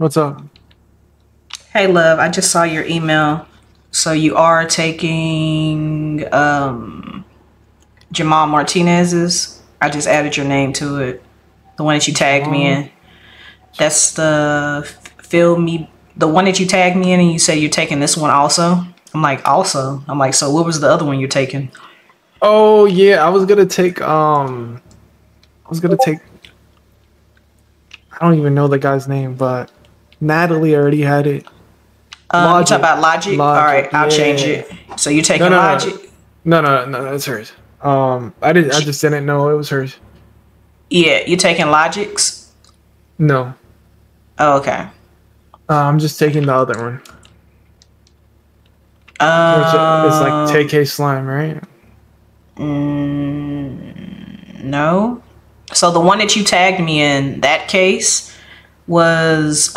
What's up? Hey, love, I just saw your email. So you are taking Jamal Martinez's. I just added your name to it. The one that you tagged me Jamal. in. That's the one that you tagged me in, and you said you're taking this one also. I'm like, so what was the other one you're taking? Oh yeah, I was gonna take I was gonna take I don't even know the guy's name, but Natalie already had it. You talk Logic. about Logic? All Logic, right, I'll change yeah. it. So you No taking no no. Logic? No, that's hers. I just didn't know it was hers. Yeah, you taking Logic's? No. Oh, okay. I'm just taking the other one. Which is like Um, TK slime, right? no. So the one that you tagged me in, that case was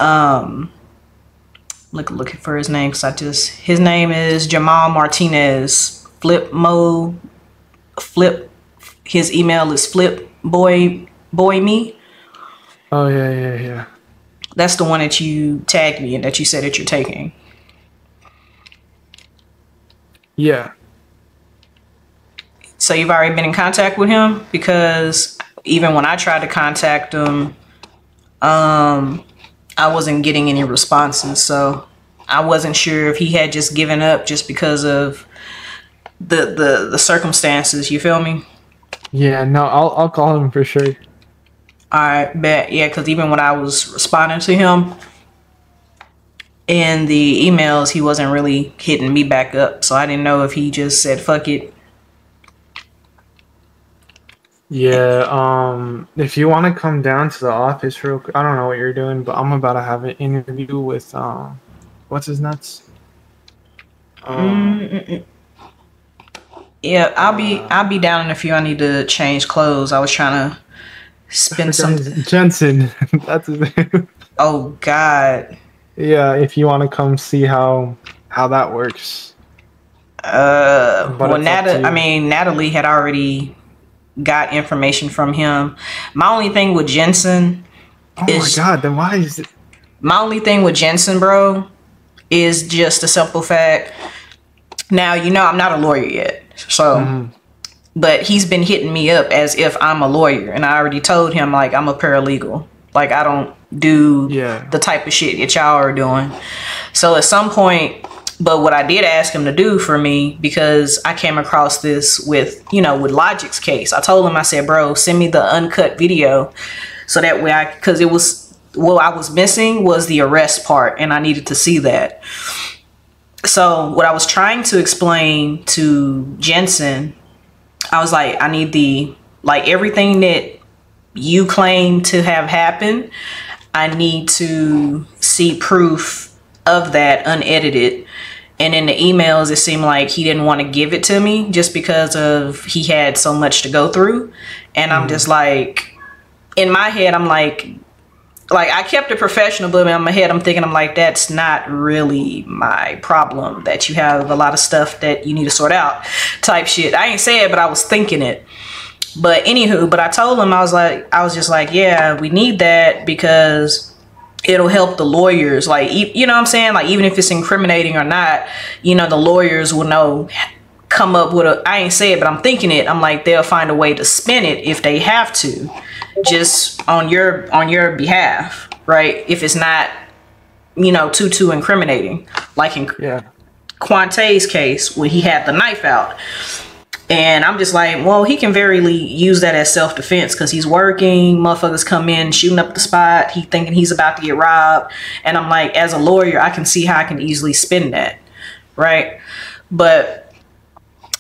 looking for his name because his name is Jamal Martinez. Flip his email is flipboyme. Oh yeah. That's the one that you tagged me in that you said that you're taking. Yeah. So you've already been in contact with him? Because even when I tried to contact him, I wasn't getting any responses, so I wasn't sure if he had just given up just because of the circumstances. You feel me? Yeah, no, I'll call him for sure. I bet, yeah, because even when I was responding to him in the emails, he wasn't really hitting me back up, so I didn't know if he just said fuck it. Yeah, if you want to come down to the office real quick, I don't know what you're doing, but I'm about to have an interview with, what's his nuts? Yeah, I'll be down in a few. I need to change clothes. I was trying to I spend forgot some. Jenson, that's his name. Oh God. Yeah, if you want to come see how that works. But Well, it's up to you. Natalie had already got information from him. My only thing with Jenson Oh my is God, then why is it? my only thing with Jenson, bro, is just the simple fact. Now, I'm not a lawyer yet, so but he's been hitting me up as if I'm a lawyer, and I already told him like I'm a paralegal. Like I don't do Yeah. the type of shit that y'all are doing. So at some point, but what I did ask him to do for me, because I came across this with Logic's case. I told him, I said, bro, send me the uncut video so that way because it was, what I was missing was the arrest part, and I needed to see that. So what I was trying to explain to Jensen, I was like, I need everything that you claim to have happened, I need to see proof of that unedited. And in the emails, it seemed like he didn't want to give it to me just because of he had so much to go through. And I'm just like, in my head, I'm like I kept it professional, but in my head, I'm thinking, I'm like, that's not really my problem, that you have a lot of stuff that you need to sort out type shit. I ain't say it, but I was thinking it. But anywho, but I told him, I was just like, yeah, we need that because it'll help the lawyers. Like, you know what I'm saying? Like, even if it's incriminating or not, the lawyers will know, come up with I ain't say it, but I'm thinking it. I'm like, they'll find a way to spin it if they have to, just on your behalf, right? If it's not, too incriminating. Like in Quante's case when he had the knife out. And I'm just like, well, he can verily use that as self-defense because he's working. Motherfuckers come in, shooting up the spot. He thinking he's about to get robbed. And I'm like, as a lawyer, I can see how I can easily spin that, right? But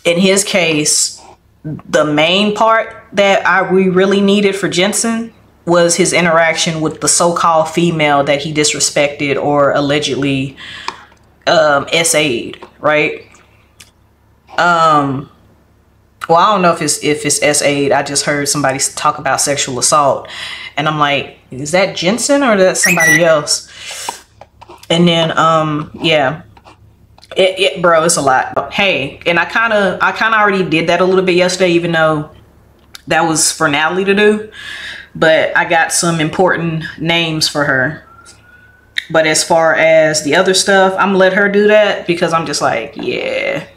in his case, the main part that we really needed for Jensen was his interaction with the so-called female that he disrespected or allegedly SA'd, right? Well, I don't know if it's SA'd. I just heard somebody talk about sexual assault, and I'm like, is that Jensen or is that somebody else? And then yeah, bro, it's a lot. Hey, and I kind of already did that a little bit yesterday, even though that was for Natalie to do. But I got some important names for her. But as far as the other stuff, I'm gonna let her do that because I'm just like, yeah.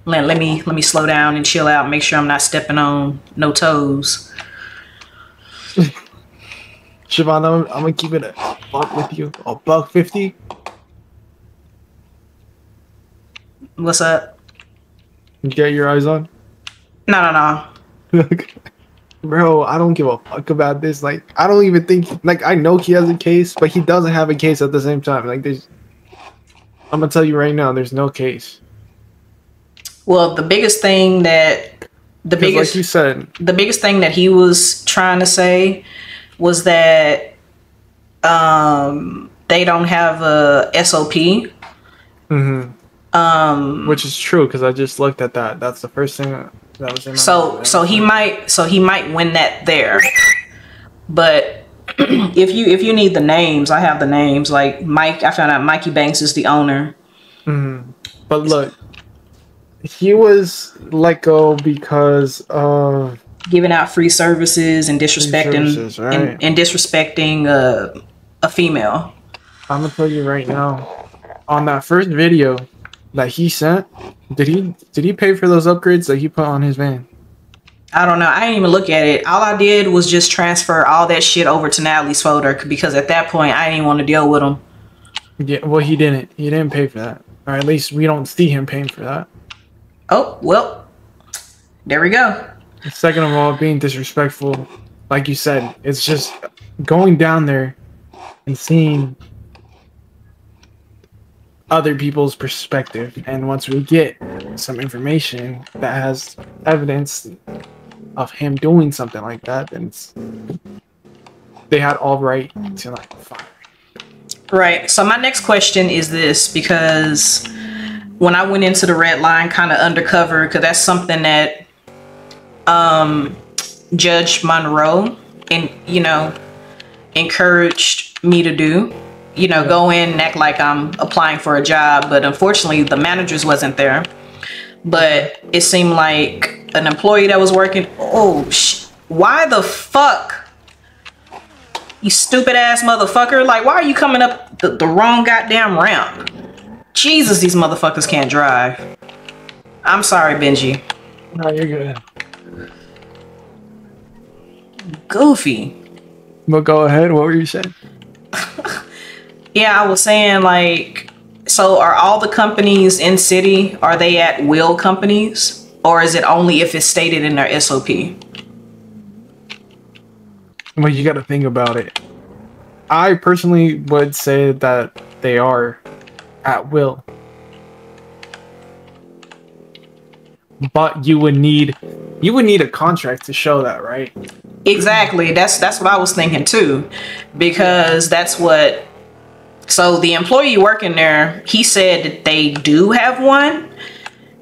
Let me slow down and chill out, make sure I'm not stepping on no toes. Siobhan, I'm gonna keep it a buck with you. A $1.50. What's up? You get your eyes on? No. Bro, I don't give a fuck about this. Like, I don't even think, like, I know he has a case, but he doesn't have a case at the same time. Like, I'm gonna tell you right now, there's no case. Well, like you said, the biggest thing that he was trying to say was that they don't have a SOP. Mm-hmm. Which is true because I just looked at that. That's the first thing that was in my mind. So he might win that there. But if you need the names, I have the names. Like Mike, I found out Mikey Banks is the owner. Mm-hmm. But look, he was let go because of giving out free services and disrespecting right? and disrespecting a female. I'm gonna tell you right now, on that first video that he sent, did he pay for those upgrades that he put on his van? I don't know. I didn't even look at it. All I did was just transfer all that shit over to Natalie's folder because at that point I didn't even want to deal with him. Yeah, well, he didn't pay for that, or at least we don't see him paying for that. Oh, well, there we go. Second of all, being disrespectful, like you said, it's just going down there and seeing other people's perspective. And once we get some information that has evidence of him doing something like that, then they had all right to like fire. Right. So my next question is this, because when I went into the Redline kind of undercover, because that's something that Judge Monroe encouraged me to do, go in and act like I'm applying for a job. But unfortunately the managers wasn't there, but it seemed like an employee that was working. Why the fuck, you stupid ass motherfucker, like why are you coming up the wrong goddamn ramp? Jesus, these motherfuckers can't drive. I'm sorry, Benji. No, you're good. Goofy. Well, go ahead. What were you saying? Yeah, I was saying, like, so are all the companies in city, are they at will companies? Or is it only if it's stated in their SOP? Well, you got to think about it. I personally would say that they are at will. But you would need a contract to show that, right? Exactly. That's what I was thinking too. Because that's what, so the employee working there, he said that they do have one,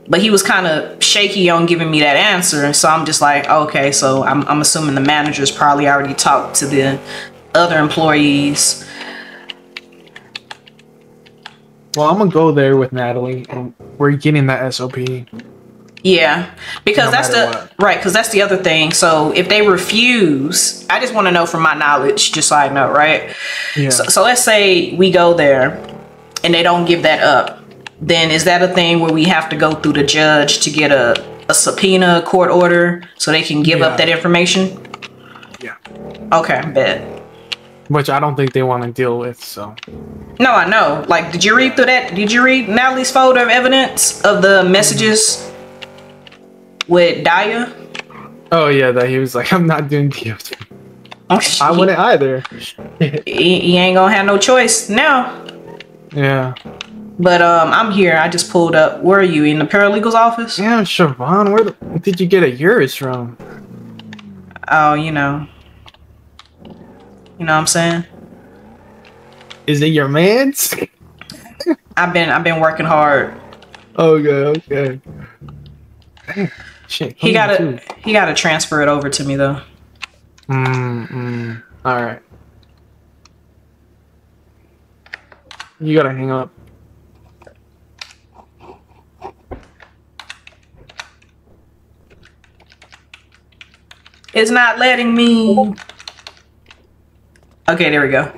but he was kind of shaky on giving me that answer. And so I'm just like, okay, so I'm assuming the managers probably already talked to the other employees. Well, I'm gonna go there with Natalie, and we're getting that SOP. Yeah, because that's the other thing. So if they refuse, I just want to know from my knowledge, just so I know, right? Yeah. So let's say we go there and they don't give that up. Then is that a thing where we have to go through the judge to get a subpoena, court order, so they can give up that information? Yeah. Okay, bet. Which I don't think they want to deal with, so. No, I know. Like, did you read through that? Did you read Natalie's folder of evidence of the messages with Daya? Oh yeah, that he was like, I'm not doing deals. I wouldn't either. He ain't gonna have no choice now. Yeah. But I'm here. I just pulled up. Where are you, in the paralegal's office? Yeah, Siobhan, where did you get a yours from? Oh, you know what I'm saying? Is it your man's? I've been working hard. Okay. Shit, he gotta transfer it over to me though. All right. You gotta hang up. It's not letting me. Okay, there we go.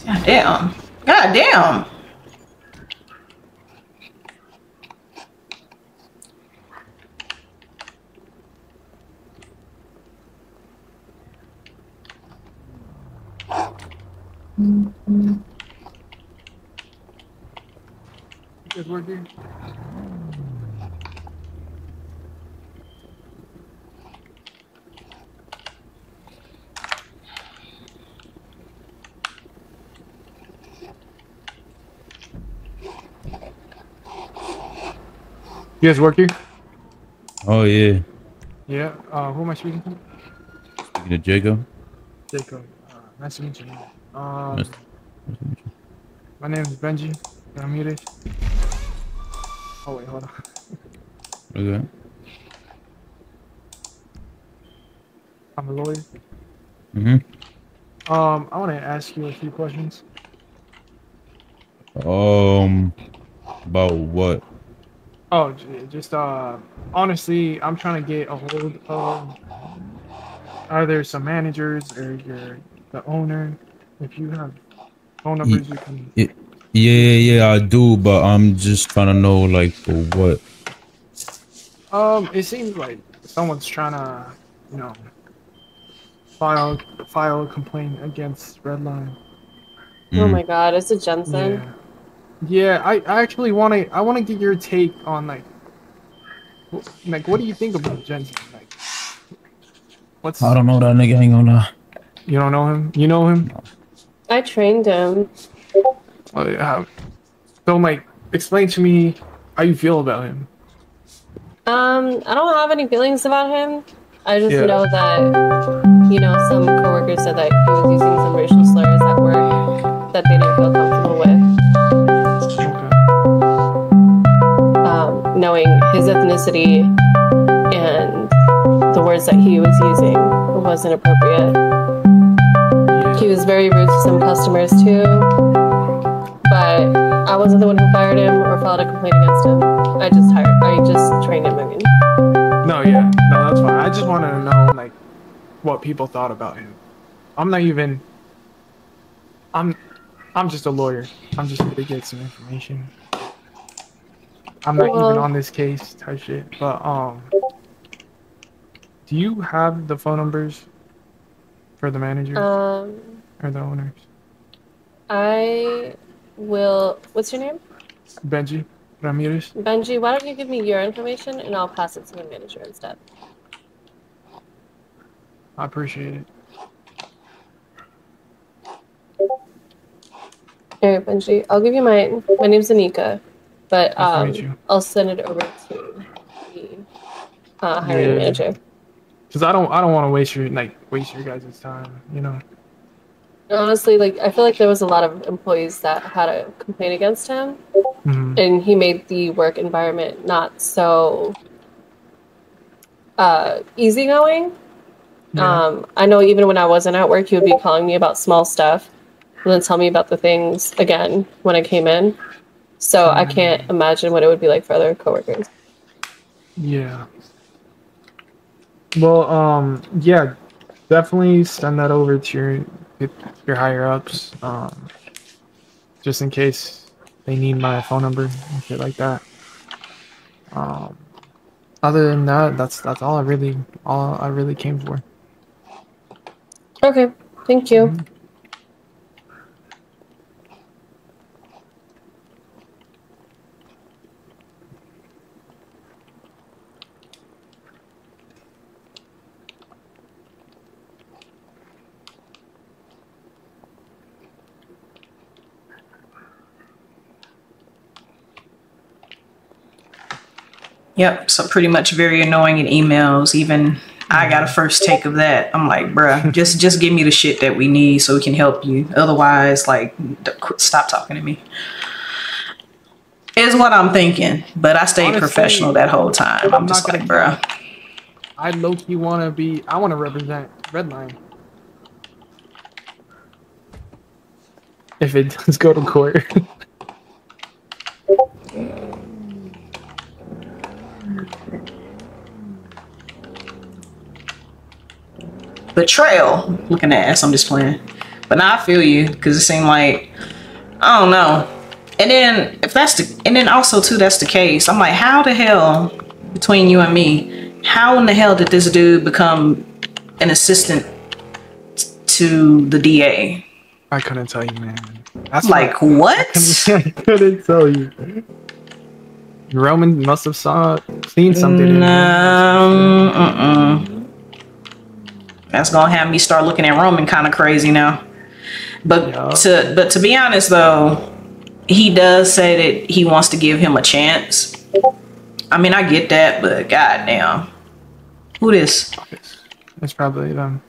God damn. God damn. Good work here. You guys work here? Oh yeah. Yeah. Who am I speaking to? Speaking of Jacob. Jacob. Nice to meet you. Nice to meet you. My name is Benji. Ramirez. Oh wait, hold on. Okay. I'm a lawyer. I want to ask you a few questions. About what? Oh, just honestly, I'm trying to get a hold of either some managers or the owner. If you have phone numbers, you can. Yeah, I do, but I'm just trying to know, like, for what? It seems like someone's trying to, you know, file a complaint against Redline. Oh my God, is it Jenson? Yeah. I actually want to get your take on like what do you think about Jenson? Like, what's I don't know that nigga, ain't gonna lie. You don't know him? You know him? I trained him. Oh, yeah. So, like, explain to me how you feel about him. I don't have any feelings about him. I just know that, you know, some coworkers said that he was using some racial slurs at work that they didn't feel comfortable with. Knowing his ethnicity and the words that he was using wasn't appropriate. He was very rude to some customers too, but I wasn't the one who fired him or filed a complaint against him. I just trained him again. No, that's fine. I just want to know, like, what people thought about him. I'm just a lawyer. I'm just here to get some information. I'm not even on this case type shit, but do you have the phone numbers for the managers or the owners? I will. What's your name? Benji Ramirez. Benji, why don't you give me your information and I'll pass it to the manager instead. I appreciate it. Alright, Benji, I'll give you my name's Anika, but Nice to meet you. I'll send it over to the hiring manager. Because I don't want to waste your guys' time, you know. Honestly, like, I feel like there was a lot of employees that had a complaint against him, and he made the work environment not so easygoing. I know even when I wasn't at work, he would be calling me about small stuff and then tell me about the things again when I came in. So I can't imagine what it would be like for other coworkers. Yeah. Well, yeah, definitely send that over to your higher ups, just in case they need my phone number and shit like that. Other than that, that's all I really came for. Okay, thank you. Yep, so pretty much very annoying in emails. Even I got a first take of that. I'm like, bruh, just give me the shit that we need so we can help you. Otherwise, like, stop talking to me. Is what I'm thinking. But I stayed professional that whole time. I'm just like, bruh. I low-key want to represent Redline. If it does go to court. Betrayal. Looking at ass, I'm just playing. But now I feel you, because it seemed like, I don't know. And then if that's the, and then also too, that's the case. I'm like, how the hell, between you and me, how in the hell did this dude become an assistant to the DA? I couldn't tell you, man. That's Like, what? I couldn't tell you. Roman must have seen something in That's gonna have me start looking at Roman kind of crazy now. But to be honest though, he does say that he wants to give him a chance. I mean, I get that, but goddamn, who this? It's probably them.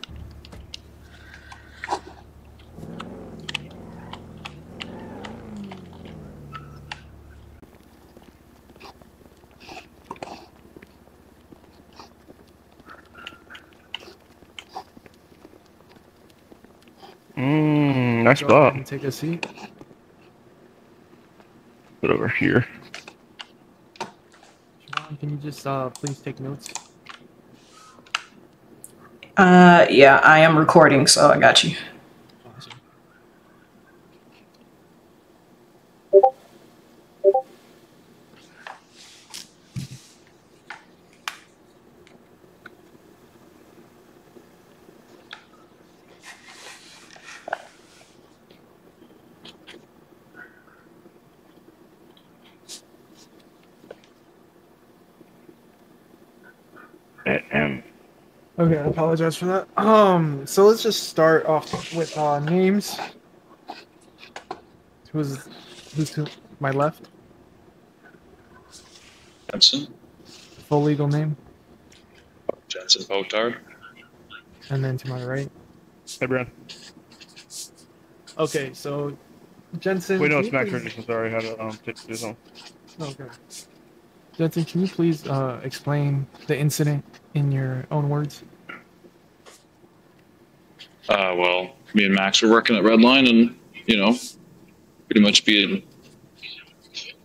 Nice Go spot. ahead and take a seat. Put over here. Siobhan, can you just please take notes? Yeah, I am recording, so I got you. Awesome. Okay, I apologize for that. So let's just start off with names. Who's to my left? Jenson. Full legal name. Jenson Potard. And then to my right. Hey, Brian. Okay, so Jenson. Wait, no, it's can you Max please- Richardson. Sorry, I had to take this on. Okay. Jenson, can you please explain the incident in your own words? Well, me and Max were working at Redline and, you know, pretty much being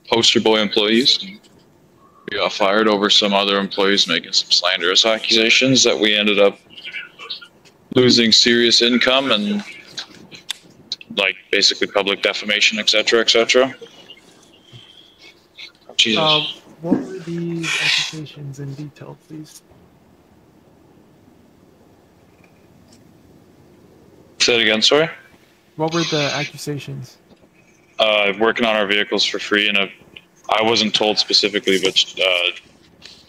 poster boy employees. We got fired over some other employees making some slanderous accusations that we ended up losing serious income and, like, basically public defamation, etc., etc. Jesus. What were these accusations in detail, please? Say it again, sorry? What were the accusations? Working on our vehicles for free, and I wasn't told specifically, but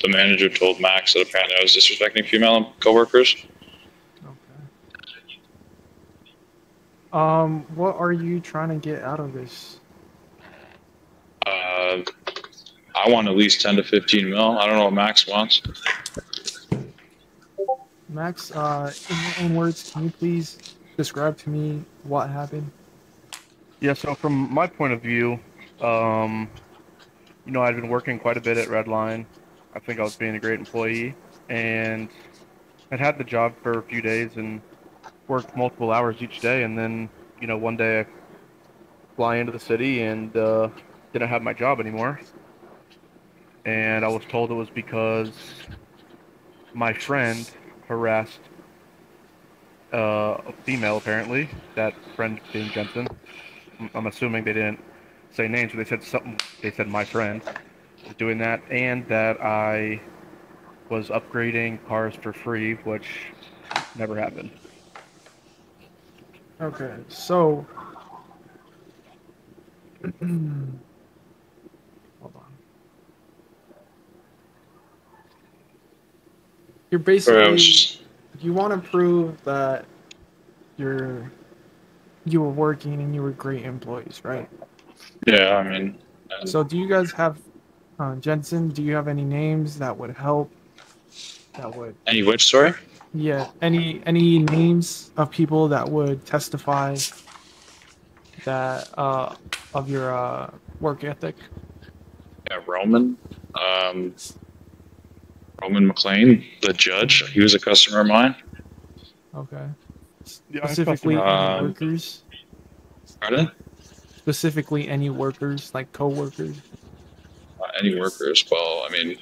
the manager told Max that apparently I was disrespecting female coworkers. Okay. What are you trying to get out of this? I want at least 10 to 15 mil. I don't know what Max wants. Max, in your own words, can you please describe to me what happened? Yeah, so from my point of view, you know, I'd been working quite a bit at Redline. I think I was being a great employee, and I'd had the job for a few days and worked multiple hours each day, and then, you know, one day I fly into the city and didn't have my job anymore. And I was told it was because my friend harassed a female, apparently, that friend being Jenson. I'm assuming they didn't say names, but they said something. They said my friend was doing that, and that I was upgrading cars for free, which never happened. Okay, so hold on. You're basically you want to prove that you were working and you were great employees, right? Yeah, I mean. So do you guys have Jenson? Do you have any names that would help? That would. Any which, sorry? Yeah, any names of people that would testify that of your work ethic? Yeah, Roman. Roman McLean, the judge. He was a customer of mine. Okay. Yeah, Specifically, any workers? Pardon? Specifically, any workers, like co-workers? Any workers. Well, I mean,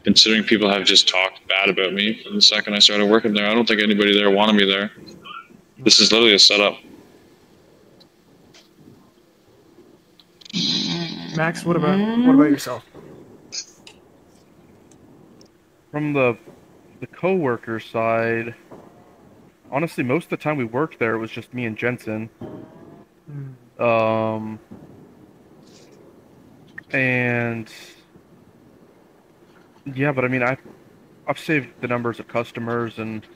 considering people have just talked bad about me from the second I started working there, I don't think anybody there wanted me there. This is literally a setup. Max, what about yourself? From the coworker side, honestly, most of the time we worked there, it was just me and Jenson. And yeah, but I mean, I've saved the numbers of customers and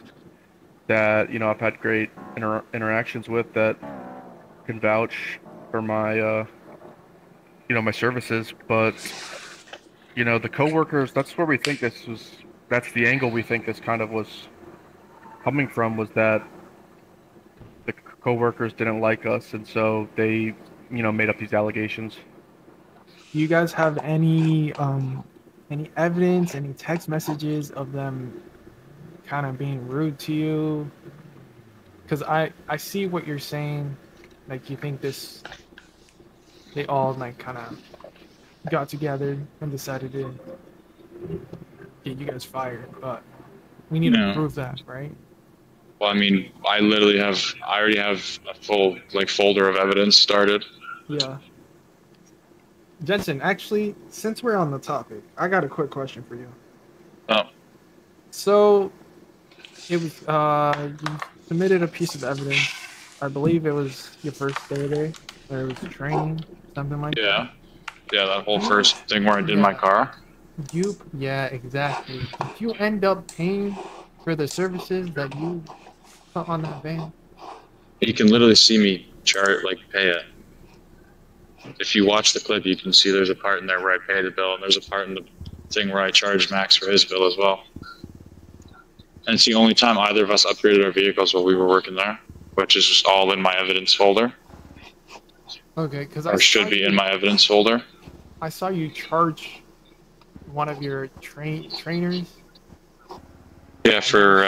that I've had great interactions with that can vouch for my my services. But the coworkers, that's where we think that's the angle we think this kind of was coming from, was that the coworkers didn't like us, and so they made up these allegations. Do you guys have any evidence, any text messages of them kind of being rude to you? Because I see what you're saying, like you think they all like kind of got together and decided to get you guys fired, but we need to prove that, right? Well, I mean, I already have a full folder of evidence started. Yeah. Jenson, actually, since we're on the topic, I got a quick question for you. Oh. So, it was you submitted a piece of evidence. I believe it was your first day there, or it was training, something like that. Yeah, that whole first thing where I did my car. Yeah, exactly. Did you end up paying for the services that you put on that van? You can literally see me pay it. If you watch the clip, you can see there's a part in there where I pay the bill, and there's a part in the thing where I charge Max for his bill as well. And it's the only time either of us upgraded our vehicles while we were working there, which is just all in my evidence folder. Okay, because Or should be in my evidence folder. I saw you charge one of your trainers. Yeah, for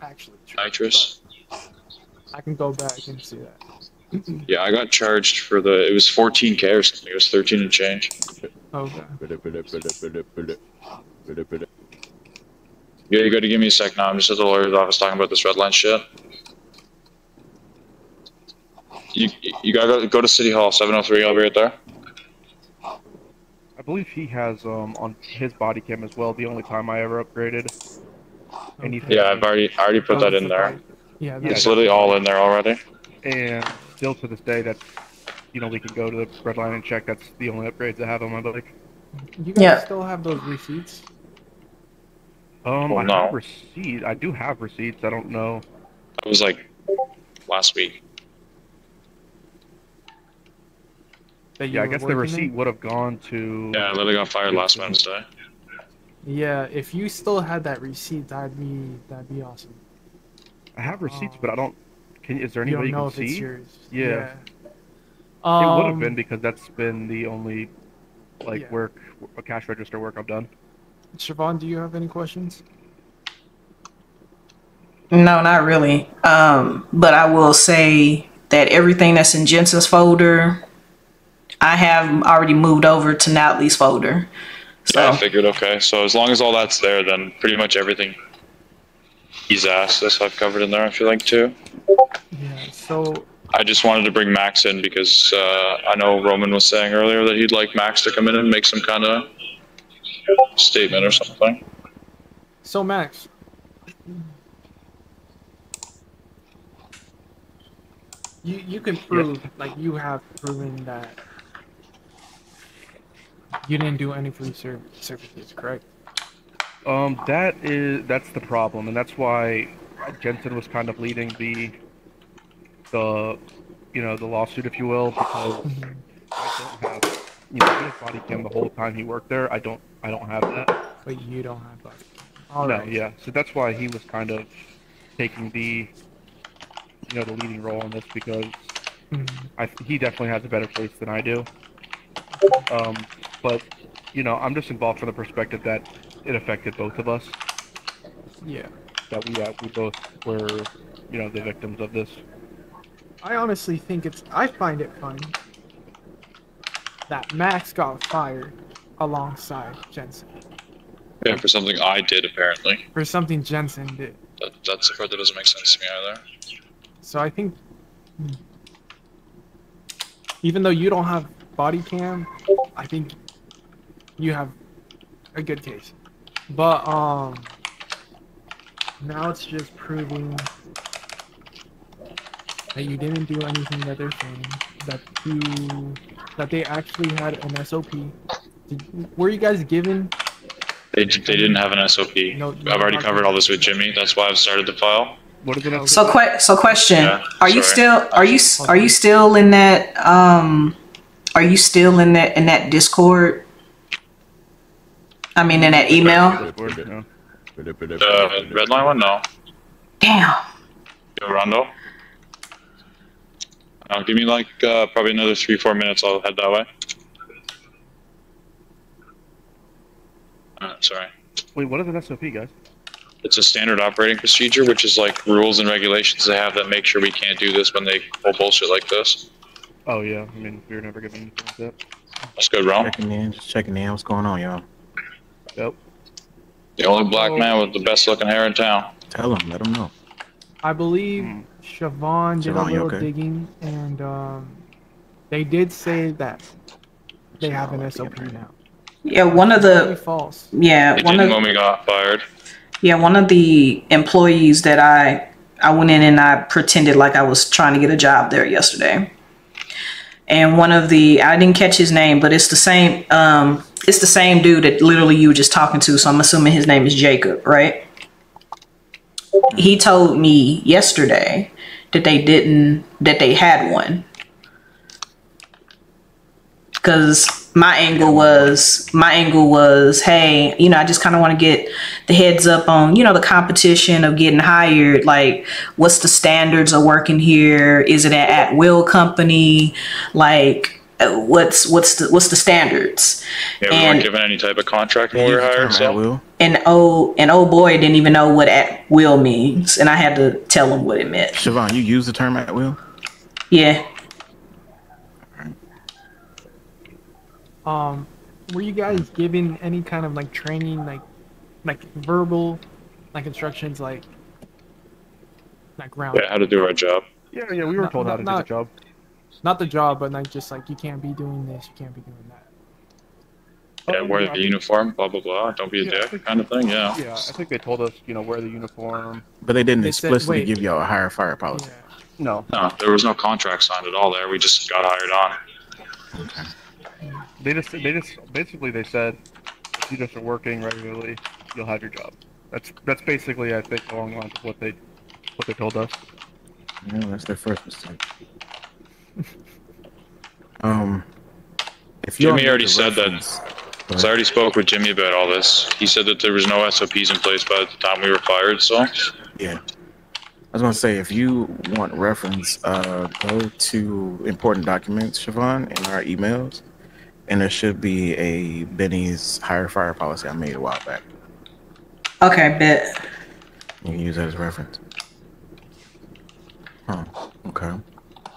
Actually, nitrous. I can go back and see that. Yeah, I got charged for it was 14K or something. It was 13 and change. Okay. Yeah, you gotta give me a sec now. I'm just at the lawyer's office talking about this Redline shit. You gotta go to City Hall, 703. I'll be right there. I believe he has on his body cam as well. The only time I ever upgraded anything. Yeah, I already put that in there. Yeah, It's literally all in there already. And still to this day, that's we can go to the Redline and check. That's the only upgrades I have on my bike. You guys still have those receipts? Well, I no. have receipts. I do have receipts. I don't know. That was last week. Yeah, I guess the receipt would have gone to. Yeah, I literally got fired last Wednesday. Yeah, if you still had that receipt, that'd be awesome. I have receipts, but I don't. Is there any way you can see? It's yours. Yeah. It would have been, because that's been the only work, a cash register work I've done. Siobhan, do you have any questions? No, not really. But I will say that everything that's in Jenson's folder, I have already moved over to Natalie's folder. So Yeah, I figured, okay. So as long as all that's there, then pretty much everything he's asked us I've covered in there, I feel like, too. Yeah, so I just wanted to bring Max in because I know Roman was saying earlier that he'd like Max to come in and make some kind of statement or something. So Max, you can prove, you have proven that you didn't do any free services, correct? That's the problem, and that's why Jenson was kind of leading the lawsuit, if you will, because I don't have he has body cam the whole time he worked there. I don't have that. But you don't have body cam. All no, right. yeah. So that's why he was kind of taking the the leading role in this, because he definitely has a better place than I do. But I'm just involved from the perspective that it affected both of us. Yeah. That we both were the victims of this. I honestly think I find it funny that Max got fired alongside Jenson. Yeah, for something I did, apparently. For something Jenson did. That's the part that doesn't make sense to me either. So I think, even though you don't have body cam, I think you have a good case. But now it's just proving that you didn't do anything that they're saying. That they actually had an SOP. Were you guys given? They didn't have an SOP. No, I've already covered all this with Jimmy. That's why I've started the file. What is it? So question: Yeah, Are you sorry. still in that Are you still in that Discord? I mean, in that email. The Redline one, no. Damn. Yo, Rondo. Give me like probably another 3-4 minutes. I'll head that way. Sorry. Wait, what is an SOP, guys? It's a standard operating procedure, which is like rules and regulations they have that make sure we can't do this when they pull bullshit like this. Oh yeah, I mean we were never given anything like that. That's good, Ron. Just checking in. What's going on, y'all? Yep. The only black man with the best looking hair in town. Tell him. Let him know. I believe Siobhan did a Siobhan, you little okay? digging, and they did say that they have an SOP now. Yeah, one of Really the false. yeah They one didn't of when we got fired. yeah one of the employees that I went in and I pretended like I was trying to get a job there yesterday. And one of the, I didn't catch his name, but it's the same dude that literally you were just talking to. So I'm assuming his name is Jacob, right? He told me yesterday that they had one. Cause my angle was, hey, you know, I just kind of want to get the heads up on, you know, the competition of getting hired. Like, what's the standards of working here? Is it an at-will company? Like, what's the standards? Yeah, we weren't given any type of contract when we were hired. So. Will. And old boy didn't even know what at-will means, and I had to tell him what it meant. Siobhan, you use the term at will? Yeah. Were you guys given any kind of like training, like verbal, like instructions, like ground? Yeah, how to do our job. Yeah, we were told how to do the job. Not the job, but like just like you can't be doing this, you can't be doing that. Yeah, wear the uniform, blah blah blah. Don't be a dick, kind of thing. Yeah. Yeah, I think they told us, you know, wear the uniform. But they didn't They said- explicitly wait. give y'all a hire fire policy. Yeah. No, No, there was no contract signed at all there. We just got hired on. Okay. they just basically they said if you just are working regularly, you'll have your job. That's basically I think along the lines of what they told us. Yeah, that's their first mistake. If Jimmy y'all already need said that. reference- So I already spoke with Jimmy about all this. He said that there was no SOPs in place by the time we were fired. So Yeah. I was gonna say, if you want reference, go to important documents, Siobhan, in our emails, and there should be a Benny's hire fire policy I made a while back. Okay, bet. You can use that as reference. Huh. Okay.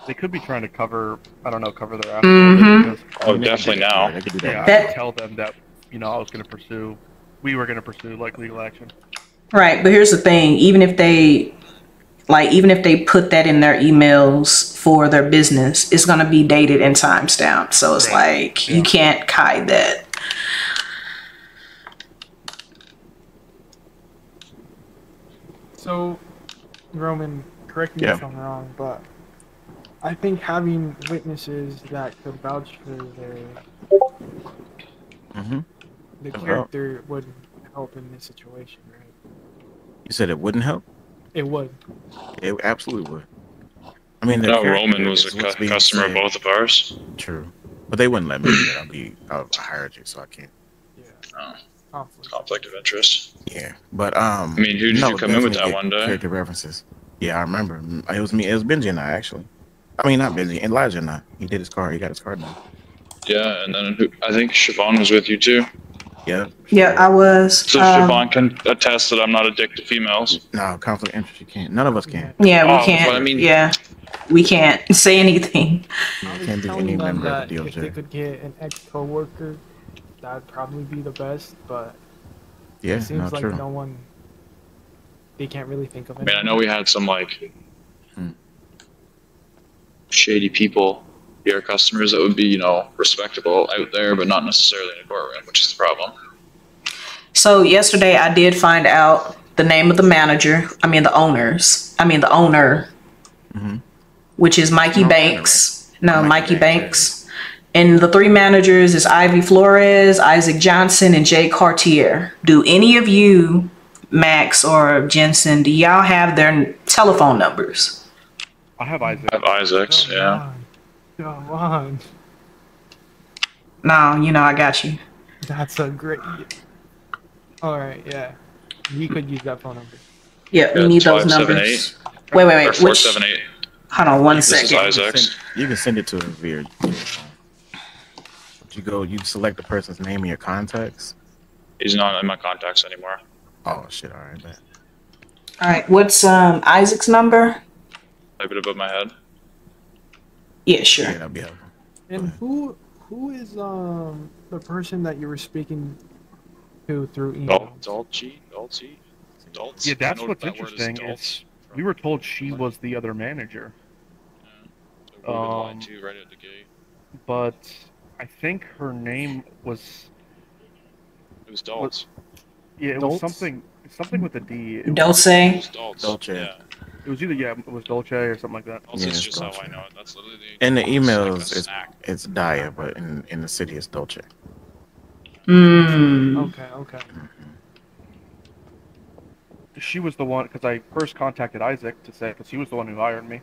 They could be trying to cover their ass. Mhm. oh, definitely now. They could do Yeah, that. I could tell them that, you know, we were gonna pursue like legal action. Right, but here's the thing: even if they put that in their emails for their business, it's gonna be dated and time stamped. So it's like you can't hide that. So, Roman, correct me Yeah. if I'm wrong, but I think having witnesses that could vouch for Mm-hmm. the Well- character would help in this situation, right? You said it wouldn't help? It would. It absolutely would. I mean, their No, character Roman was is a what's being customer of said. both of ours. True, but they wouldn't let me do that. I hired you, so I can't. Yeah. Oh, Conflict. conflict of interest. Yeah, but I mean, who did you come in with definitely that get one day? Character references. Yeah, I remember. It was me. It was Benji and I actually. I mean, not Benji. Elijah and I. He did his card. He got his card now. Yeah, and then I think Siobhan was with you too. Yeah. Yeah, I was. So Siobhan can attest that I'm not a dick to females. No, conflict of interest. You can't. None of us can. Yeah, we Oh, can't. but I mean- yeah, we can't say anything. I was Can't be telling any them member that of the if they DOJ. could get an ex-coworker, that'd probably be the best, but Yeah, it seems no, like true. they can't really think of I mean, I anyone. know we had some like shady people be our customers that would be, you know, respectable out there, but not necessarily in a courtroom, which is the problem. So yesterday I did find out the name of the manager. I mean the owners. I mean the owner, which is Mikey Banks. No, Mikey Banks. And the three managers is Ivy Flores, Isaac Johnson, and Jay Cartier. Do any of you, Max or Jenson, do y'all have their telephone numbers? I have Isaac. I have Isaac's, yeah. Come on. No, you know I got you. That's a great. All right, yeah. We could use that phone number. Yeah, we need those numbers. Wait. Or Which? 478. Hold on one This is second. Isaac's. You can send it to him via. You select the person's name in your contacts. He's not in my contacts anymore. Oh shit! All right, man. All right, what's Isaac's number? Type it above my head. Yeah, sure. Yeah, that'll be helpful. And who is the person that you were speaking to through email? Dolce. Yeah, that's what's interesting. Is we were told she was the other manager. So we've been lied to right at the gate. But I think her name was. It was Dolce. Yeah, it was something with a D. Dulce. It was Dolce. Dolce. Yeah. It was either it was Dolce or something like that. Dolce Yeah, is it's just Dolce. how I know it. That's literally the In the emails, like a snack. it's Daya, but in the city, it's Dolce. Okay. She was the one because I first contacted Isaac to say because he was the one who hired me.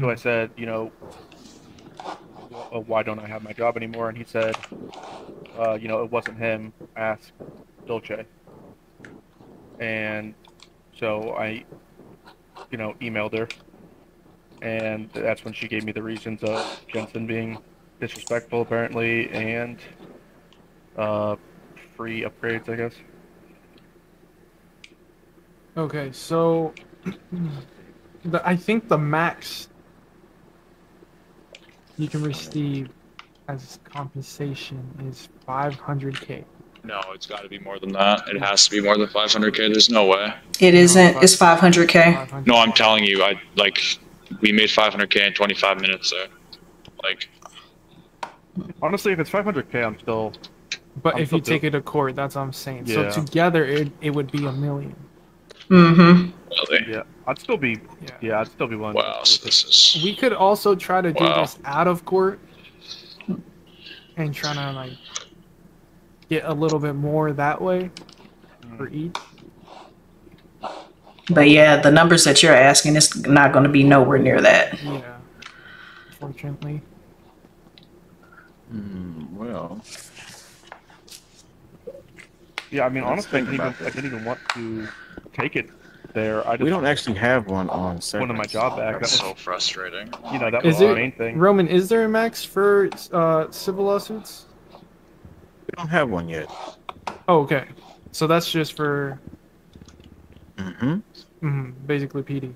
So I said, you know, why don't I have my job anymore? And he said, you know, it wasn't him. Ask Dolce. And so I, you know, emailed her, and that's when she gave me the reasons of Jenson being disrespectful, apparently, and free upgrades, I guess. Okay, so I think the max you can receive as compensation is 500K. No, it's got to be more than that. It has to be more than 500K. There's no way. It isn't. It's 500K. No, I'm telling you, we made 500K in 25 minutes there. Like, honestly, if it's 500K, I'm still. But if you take it to court, that's what I'm saying. Yeah. So together, it would be $1 million. really? Yeah, I'd still be. Yeah, I'd still be willing. Wow, so this is. We could also try to do this out of court and try to like get a little bit more that way for each. But yeah, the numbers that you're asking is not going to be nowhere near that. Yeah, unfortunately. Well. Yeah, I mean, honestly, I didn't even want to take it there. I just We don't actually have one on severance. wanted my job back. That That's was, so frustrating. you know, that was Is the it main thing. Roman? Is there a max for civil lawsuits? We don't have one yet. Oh, okay. So that's just for Mm-hmm. basically PD.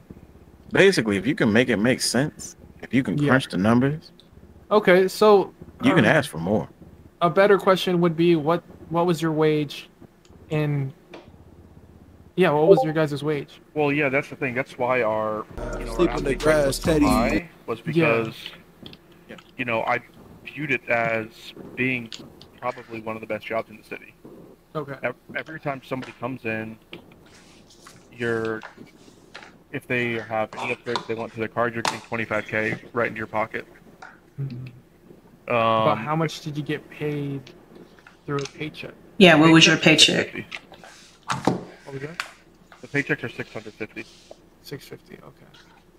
Basically, if you can make it make sense, if you can crunch the numbers, Okay, so you can ask for more. a better question would be what was your wage in what was your guys' wage? Well, yeah, that's the thing. That's why our Sleep in the grass, Teddy. high was because you know I viewed it as being probably one of the best jobs in the city. Okay. Every time somebody comes in, if they have any upgrades they want to their card, you're getting 25K right into your pocket. But how much did you get paid through a paycheck? Yeah, what was your paycheck? What was that? The paychecks are 650. 650. Okay.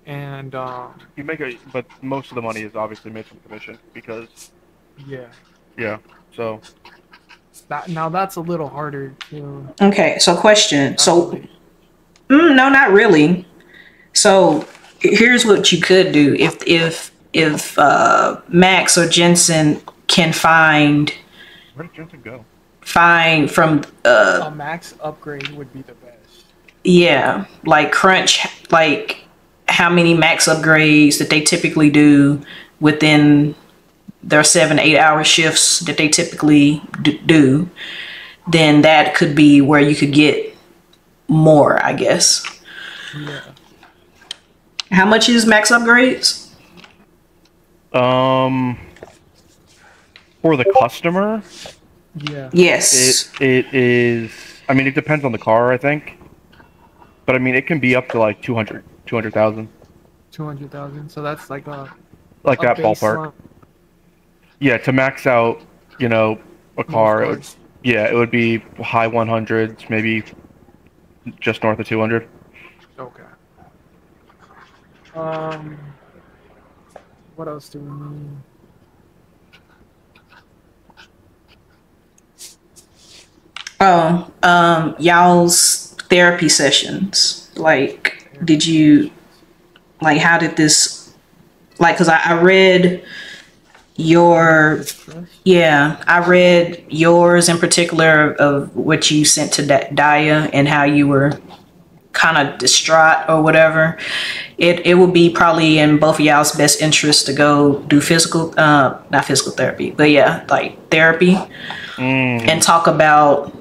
And You make but most of the money is obviously made from commission because yeah. So Now that's a little harder to. Okay, so question. So, no, not really. So, here's what you could do if Max or Jenson can find where did Jenson go? from A max upgrade would be the best. yeah, like crunch like how many max upgrades that they typically do within their 7-8 hour shifts that they typically do, then that could be where you could get more, I guess. Yeah. How much is max upgrades? For the customer, Yeah. Yes. it is. I mean, it depends on the car, I think. But I mean, it can be up to like 200,000. 200,000. So that's like Like a that ballpark. baseline. Yeah, to max out, a Most car, cars. it would be high 100s, maybe just north of 200. Okay. What else do we need? Oh, y'all's therapy sessions. Like, how did this, cause I read I read yours in particular of what you sent to Daya and how you were kind of distraught or whatever. It would be probably in both of y'all's best interest to go do not physical therapy, but yeah, like therapy, and talk about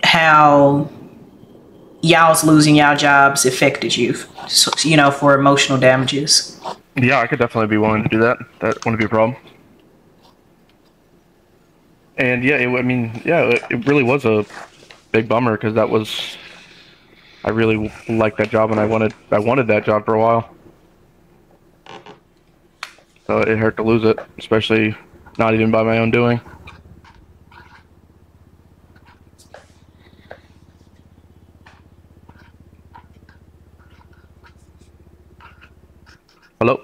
how y'all's losing y'all jobs affected you, so, for emotional damages. Yeah, I could definitely be willing to do that. That wouldn't be a problem. And yeah, it really was a big bummer because I really liked that job and I wanted that job for a while. So it hurt to lose it, especially not even by my own doing. Hello?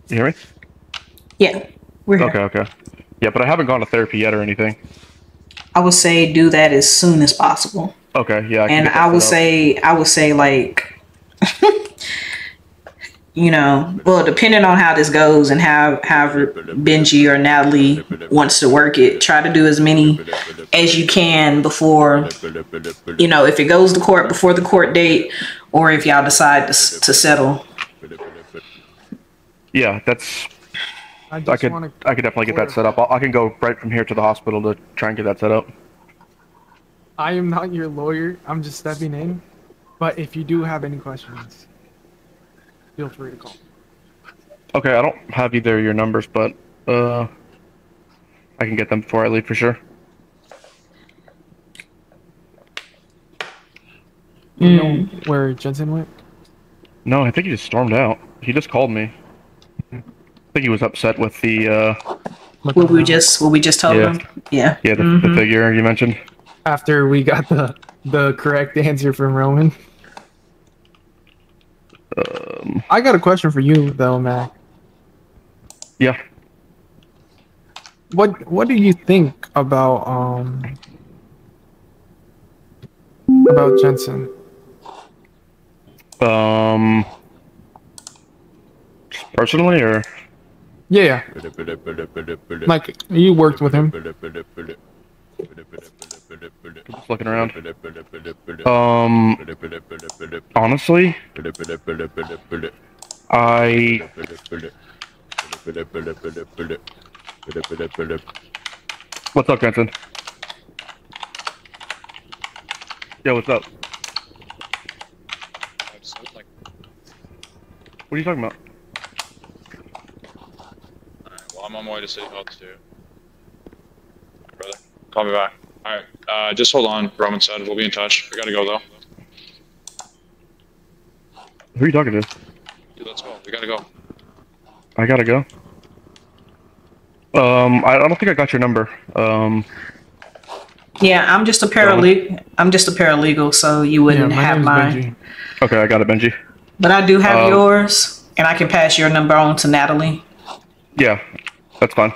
You hear me? Yeah, we're here. Okay. Yeah, but I haven't gone to therapy yet or anything. I would say do that as soon as possible. Okay, yeah. I would say like, well, depending on how this goes and how Benji or Natalie wants to work it, try to do as many as you can before, if it goes to court before the court date, or if y'all decide to settle. Yeah, I could definitely get that set up. I can go right from here to the hospital to try and get that set up. I am not your lawyer. I'm just stepping in. But if you do have any questions, feel free to call. Okay, I don't have either of your numbers, but I can get them before I leave for sure. You know where Jenson went? No, I think he just stormed out. He just called me. I think he was upset with the What we just told him? Yeah. Yeah, the figure you mentioned. After we got the correct answer from Roman. I got a question for you though, Mac. Yeah. What do you think about Jenson? Personally, or? Yeah. Like, you worked with him. Just looking around. Honestly, What's up, Jenson? Yeah, what's up? What are you talking about? Alright, well, I'm on my way to City Hall too. Brother, call me back. Alright, just hold on, Roman said. We'll be in touch. We gotta go, though. Who are you talking to? Dude, let's go. We gotta go. I gotta go. I don't think I got your number. Yeah, I'm just a paralegal, so you wouldn't have mine. Benji. Okay, I got it, Benji. But I do have yours, and I can pass your number on to Natalie. Yeah, that's fine.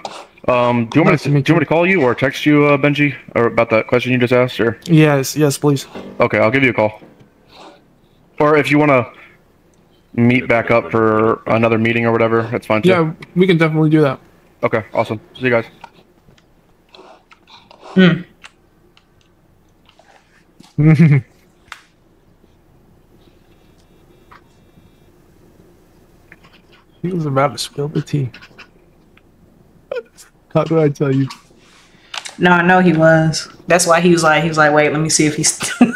Do you want me to call you or text you, Benji, or about that question you just asked, or? Yes, please. Okay, I'll give you a call. Or if you want to meet back up for another meeting or whatever, that's fine too. Yeah, we can definitely do that. Okay, awesome. See you guys. He was about to spill the tea. How do I tell you? No, I know he was. That's why he was like, wait, let me see if he's still.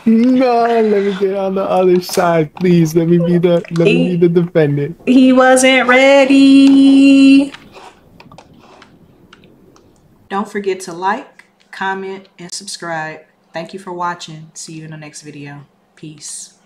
No, let me get on the other side, please. Let me be the defendant. He wasn't ready. Don't forget to like, comment, and subscribe. Thank you for watching. See you in the next video. Peace.